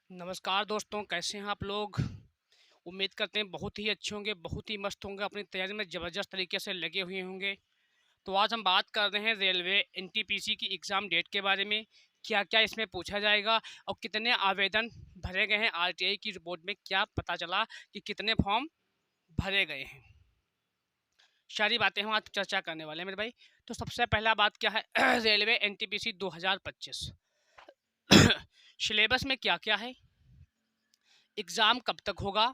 नमस्कार दोस्तों, कैसे हैं आप लोग। उम्मीद करते हैं बहुत ही अच्छे होंगे, बहुत ही मस्त होंगे, अपनी तैयारी में ज़बरदस्त तरीके से लगे हुए होंगे। तो आज हम बात कर रहे हैं रेलवे एनटीपीसी की एग्ज़ाम डेट के बारे में। क्या क्या इसमें पूछा जाएगा और कितने आवेदन भरे गए हैं। आरटीआई की रिपोर्ट में क्या पता चला कि कितने फॉर्म भरे गए हैं, सारी बातें हम आज चर्चा करने वाले हैं मेरे भाई। तो सबसे पहला बात क्या है रेलवे एनटीपीसी 2025 सिलेबस में क्या क्या है, एग्ज़ाम कब तक होगा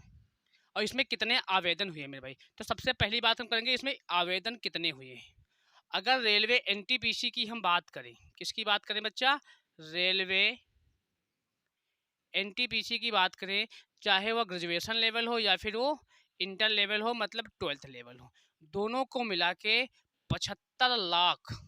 और इसमें कितने आवेदन हुए मेरे भाई। तो सबसे पहली बात हम करेंगे इसमें आवेदन कितने हुए हैं। अगर रेलवे एनटीपीसी की हम बात करें, किसकी बात करें बच्चा, रेलवे एनटीपीसी की बात करें, चाहे वो ग्रेजुएशन लेवल हो या फिर वो इंटर लेवल हो, मतलब 12th लेवल हो, दोनों को मिला के 75 लाख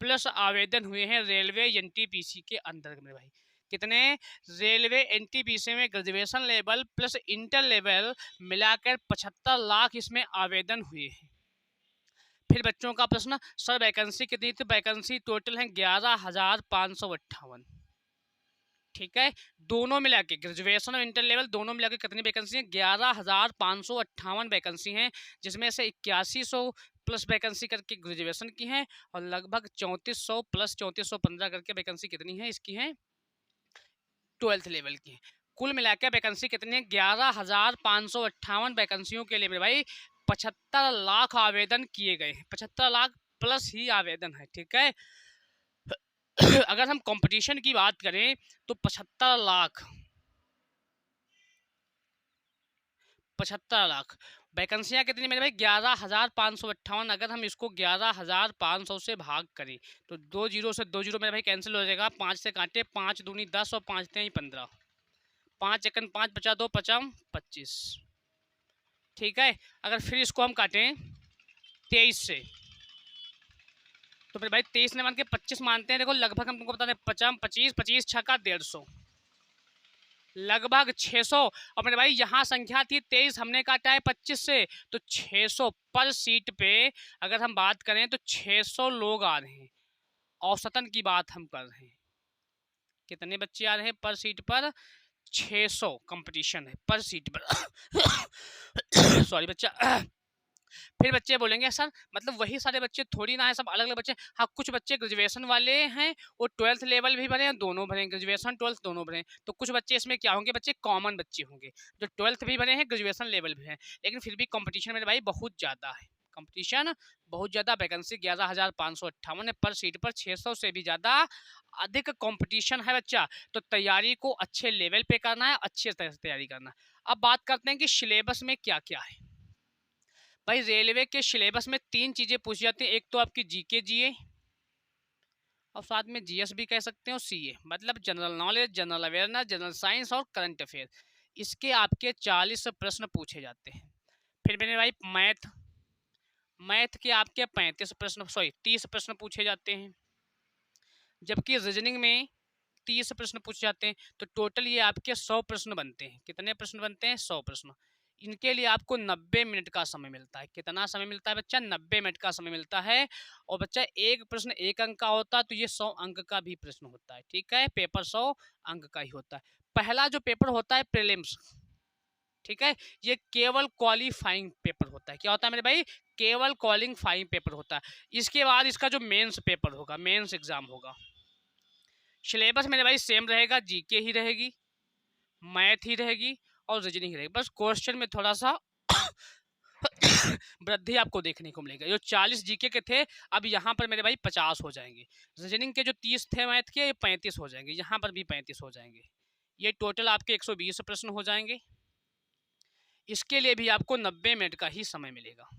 प्लस आवेदन हुए हैं रेलवे एनटीपीसी के अंदर मेरे भाई। कितने, रेलवे एनटीपीसी में graduation level plus inter level मिलाकर 75 लाख इसमें आवेदन हुए हैं। फिर बच्चों का प्रश्न, सर वैकेंसी कितनी थी। वैकेंसी टोटल है 11,558। ठीक है, दोनों मिला के ग्रेजुएशन और इंटर लेवल दोनों मिला के कितनी वैकेंसी है, 11,558 वैकेंसी हैं, जिसमें से 8100 प्लस वैकेंसी करके ग्रेजुएशन की हैं और लगभग 3400 प्लस 3415 करके वैकेंसी कितनी है इसकी है 12th लेवल की है। कुल मिलाकर वैकेंसी कितनी है, 11,558 वैकेंसियों के लिए मेरे भाई 75 लाख आवेदन किए गए हैं। 75 लाख प्लस ही आवेदन है। ठीक है अगर हम कंपटीशन की बात करें तो 75 लाख वैकेंसियाँ कितनी मेरे भाई, 11,558। अगर हम इसको 11,500 से भाग करें तो 2 जीरो से 2 जीरो मेरे भाई कैंसिल हो जाएगा, 5 से काटे, 5 दूनी 10 और 5 3 15, 5 एकन 5 बचा 2 पचम 25। ठीक है, अगर फिर इसको हम काटें 23 से तो मेरे भाई 23 ने मान के 25 मानते हैं। देखो लगभग हम तुमको बता दें, पचम 25, 25 छक्का 150, लगभग 600। और मेरे भाई यहाँ संख्या थी 23, हमने काटा है 25 से, तो 600 पर सीट पे अगर हम बात करें तो 600 लोग आ रहे हैं। औसतन की बात हम कर रहे हैं, कितने बच्चे आ रहे हैं पर सीट पर, 600 कंपटीशन है पर सीट पर सॉरी बच्चा फिर बच्चे बोलेंगे सर मतलब वही सारे बच्चे थोड़ी ना है, सब अलग अलग बच्चे। हाँ, कुछ बच्चे ग्रेजुएशन वाले हैं, वो 12th लेवल भी भरे हैं, दोनों भरे हैं, ग्रेजुएशन 12th दोनों भरे हैं। तो कुछ बच्चे इसमें क्या होंगे, बच्चे कॉमन बच्चे होंगे जो 12th भी भरे हैं, ग्रेजुएशन लेवल भी है। लेकिन फिर भी कंपटीशन मेरे भाई बहुत ज़्यादा है, कंपटीशन बहुत ज़्यादा। वैकेंसी 11,558 है, पर सीट पर 600 से भी ज़्यादा अधिक कंपटीशन है बच्चा। तो तैयारी को अच्छे लेवल पे करना है, अच्छे तरह से तैयारी करना है। अब बात करते हैं कि सिलेबस में क्या क्या है। भाई रेलवे के सिलेबस में 3 चीज़ें पूछी जाती हैं, एक तो आपकी जीके जीए और साथ में जीएस भी कह सकते हो, सीए मतलब general knowledge, general awareness, general science और करंट अफेयर। इसके आपके 40 प्रश्न पूछे जाते हैं। फिर मेरे भाई मैथ, मैथ के आपके 35 प्रश्न, सॉरी 30 प्रश्न पूछे जाते हैं, जबकि रीजनिंग में 30 प्रश्न पूछे जाते हैं। तो टोटल ये आपके 100 प्रश्न बनते हैं। कितने प्रश्न बनते हैं, 100 प्रश्न। इनके लिए आपको 90 मिनट का समय मिलता है। कितना समय मिलता है बच्चा, 90 मिनट का समय मिलता है। और बच्चा एक प्रश्न 1 अंक का होता है, तो ये 100 अंक का भी प्रश्न होता है। ठीक है, पेपर 100 अंक का ही होता है। पहला जो पेपर होता है प्रीलिम्स, ठीक है, ये केवल क्वालिफाइंग पेपर होता है। क्या होता है मेरे भाई, केवल क्वालिफाइंग पेपर होता है। इसके बाद इसका जो मेंस पेपर होगा, मेंस एग्जाम होगा। सिलेबस मेरे भाई सेम रहेगा, जीके ही रहेगी, मैथ ही रहेगी और रीजनिंग ही रहेगी। बस क्वेश्चन में थोड़ा सा वृद्धि आपको देखने को मिलेगा। जो 40 जीके के थे, अब यहाँ पर मेरे भाई 50 हो जाएंगे। रीजनिंग के जो 30 थे मैथ के, ये 35 हो जाएंगे, यहाँ पर भी 35 हो जाएंगे। ये टोटल आपके 120 प्रश्न हो जाएंगे। इसके लिए भी आपको 90 मिनट का ही समय मिलेगा।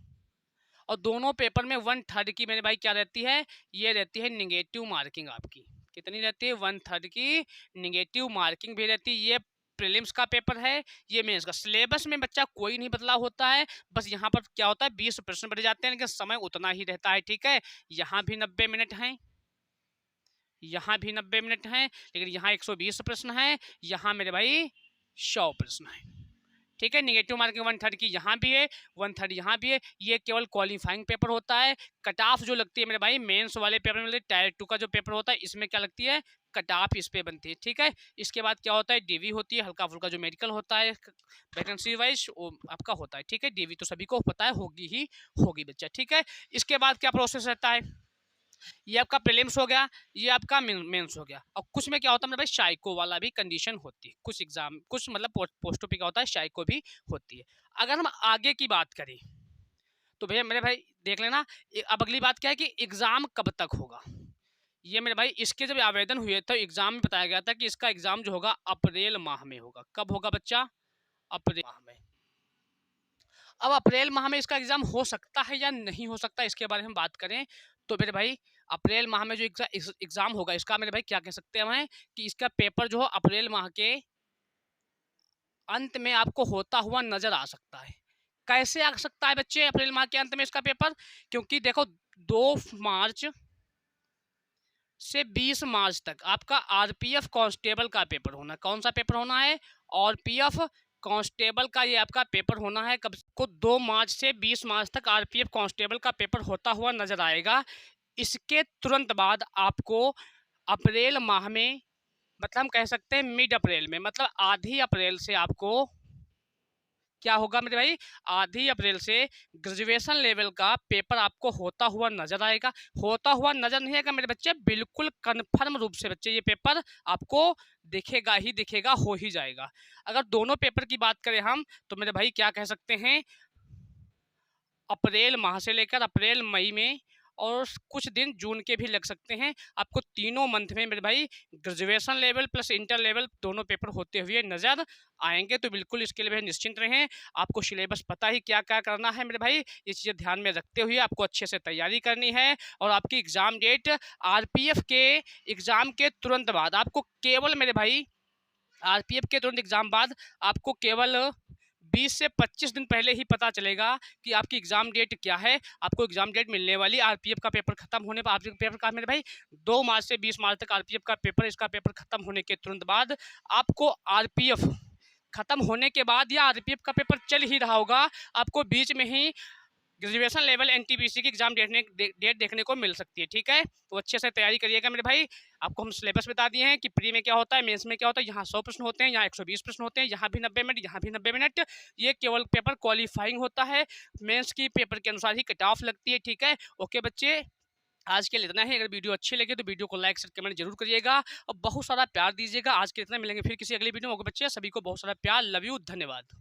और दोनों पेपर में 1/3 की मेरे भाई क्या रहती है, ये रहती है निगेटिव मार्किंग आपकी। कितनी रहती है, 1/3 की निगेटिव मार्किंग भी रहती है। ये प्रीलिम्स का पेपर है, ये मेंस का। सिलेबस में बच्चा कोई नहीं बदलाव होता है, बस यहाँ पर क्या होता है 20 प्रश्न बढ़ जाते हैं, लेकिन समय उतना ही रहता है। ठीक है, यहाँ भी 90 मिनट हैं, यहाँ भी 90 मिनट हैं, लेकिन यहाँ 120 प्रश्न हैं, यहाँ मेरे भाई 100 प्रश्न हैं। ठीक है। नेगेटिव मार्किंग 1/3 की यहाँ भी है, 1/3 यहाँ भी है। ये केवल क्वालिफाइंग पेपर होता है। कट ऑफ जो लगती है मेरे भाई मेंस वाले पेपर में, टायर 2 का जो पेपर होता है इसमें क्या लगती है, कट ऑफ इस पे बनती है। ठीक है। इसके बाद क्या होता है, डीवी होती है, हल्का फुल्का जो मेडिकल होता है वैकेंसी वाइज वो आपका होता है। ठीक है। डीवी तो सभी को पता है, होगी ही होगी बच्चा। ठीक है। इसके बाद क्या प्रोसेस रहता है, ये आपका प्रीलिम्स हो गया, ये आपका मेंस हो गया। और कुछ में क्या होता है मेरे भाई, शाइको वाला भी कंडीशन होती है। कुछ एग्जाम, कुछ मतलब पोस्टों पे क्या होता है, शाइको भी होती है। अगर हम आगे की बात करें तो भैया मेरे भाई देख लेना, अब अगली बात क्या है कि एग्जाम कब तक होगा। ये मेरे भाई इसके जब आवेदन हुए तो एग्जाम में बताया गया था कि इसका एग्जाम जो होगा अप्रैल माह में होगा। कब होगा बच्चा, अप्रैल माह में। अब अप्रैल माह में इसका एग्जाम हो सकता है या नहीं हो सकता, इसके बारे में हम बात करें तो मेरे भाई अप्रैल माह में जो एग्जाम होगा इसका मेरे भाई क्या कह सकते हैं हमें, कि इसका पेपर जो है अप्रैल माह के अंत में आपको होता हुआ नजर आ सकता है। कैसे आ सकता है बच्चे अप्रैल माह के अंत में इसका पेपर, क्योंकि देखो 2 मार्च से 20 मार्च तक आपका आरपीएफ कांस्टेबल का पेपर होना है। कौन सा पेपर होना है, आरपीएफ कांस्टेबल का ये आपका पेपर होना है। कब को 2 मार्च से 20 मार्च तक आरपीएफ कांस्टेबल का पेपर होता हुआ नजर आएगा। इसके तुरंत बाद आपको अप्रैल माह में, मतलब हम कह सकते हैं मिड अप्रैल में, मतलब आधी अप्रैल से आपको क्या होगा मेरे भाई, आधी अप्रैल से ग्रेजुएशन लेवल का पेपर आपको होता हुआ नजर आएगा। होता हुआ नजर नहीं आएगा मेरे बच्चे, बिल्कुल कन्फर्म रूप से बच्चे ये पेपर आपको दिखेगा ही दिखेगा, हो ही जाएगा। अगर दोनों पेपर की बात करें हम तो मेरे भाई क्या कह सकते हैं, अप्रैल माह से लेकर अप्रैल मई में और कुछ दिन जून के भी लग सकते हैं। आपको तीनों मंथ में मेरे भाई graduation level plus inter level दोनों पेपर होते हुए नज़र आएंगे। तो बिल्कुल इसके लिए निश्चिंत रहें। आपको सिलेबस पता ही क्या क्या करना है मेरे भाई, ये चीज़ें ध्यान में रखते हुए आपको अच्छे से तैयारी करनी है। और आपकी एग्ज़ाम डेट आरपीएफ के एग्ज़ाम के तुरंत बाद आपको केवल मेरे भाई, आरपीएफ के तुरंत एग्ज़ाम बाद आपको केवल 20 से 25 दिन पहले ही पता चलेगा कि आपकी एग्जाम डेट क्या है। आपको एग्जाम डेट मिलने वाली आरपीएफ का पेपर खत्म होने पर, आरपीएफ पेपर का मेरे भाई 2 मार्च से 20 मार्च तक आरपीएफ का पेपर, इसका पेपर खत्म होने के तुरंत बाद आपको आरपीएफ खत्म होने के बाद या आरपीएफ का पेपर चल ही रहा होगा, आपको बीच में ही ग्रेजुएशन लेवल एनटीपीसी की एग्जाम डेट देखने को मिल सकती है। ठीक है। तो अच्छे से तैयारी करिएगा मेरे भाई। आपको हम सिलेबस बता दिए हैं कि प्री में क्या होता है, मेंस में क्या होता है। यहाँ 100 प्रश्न होते हैं, यहाँ 120 प्रश्न होते हैं, यहाँ भी 90 मिनट, यहाँ भी 90 मिनट। ये केवल पेपर क्वालिफाइंग होता है, मेंस की पेपर के अनुसार ही कट ऑफ लगती है। ठीक है। ओके बच्चे, आज के लिए इतना ही। अगर वीडियो अच्छी लगे तो वीडियो को लाइक शेयर कमेंट जरूर करिएगा और बहुत सारा प्यार दीजिएगा। आज के लिए इतना, मिलेंगे फिर किसी अगली वीडियो में। ओके बच्चे, सभी को बहुत सारा प्यार, लव यू, धन्यवाद।